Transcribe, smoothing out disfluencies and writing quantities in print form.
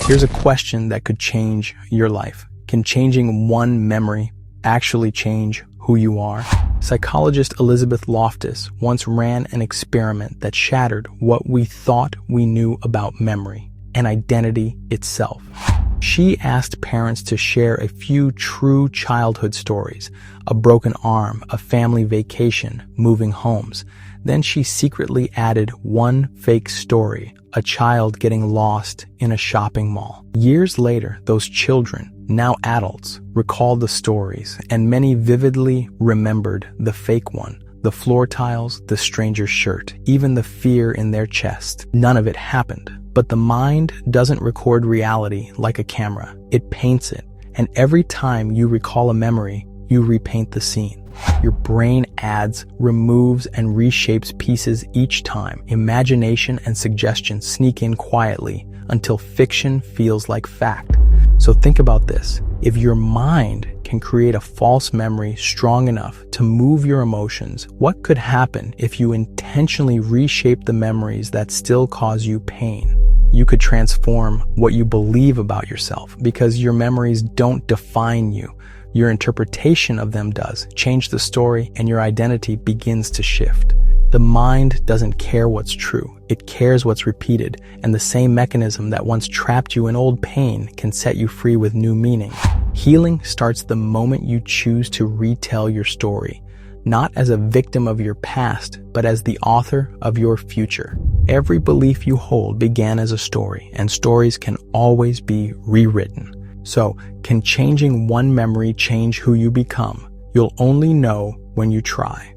Here's a question that could change your life. Can changing one memory actually change who you are? Psychologist Elizabeth Loftus once ran an experiment that shattered what we thought we knew about memory and identity itself. She asked parents to share a few true childhood stories, a broken arm, a family vacation, moving homes. Then she secretly added one fake story, a child getting lost in a shopping mall. Years later, those children, now adults, recalled the stories, and many vividly remembered the fake one, the floor tiles, the stranger's shirt, even the fear in their chest. None of it happened. But the mind doesn't record reality like a camera. It paints it, and every time you recall a memory, you repaint the scene. Your brain adds, removes, and reshapes pieces each time. Imagination and suggestion sneak in quietly until fiction feels like fact. So think about this. If your mind can create a false memory strong enough to move your emotions, what could happen if you intentionally reshape the memories that still cause you pain? You could transform what you believe about yourself, because your memories don't define you. Your interpretation of them does. Change the story and your identity begins to shift. The mind doesn't care what's true. It cares what's repeated, and the same mechanism that once trapped you in old pain can set you free with new meaning. Healing starts the moment you choose to retell your story, not as a victim of your past, but as the author of your future. Every belief you hold began as a story, and stories can always be rewritten. So, can changing one memory change who you become? You'll only know when you try.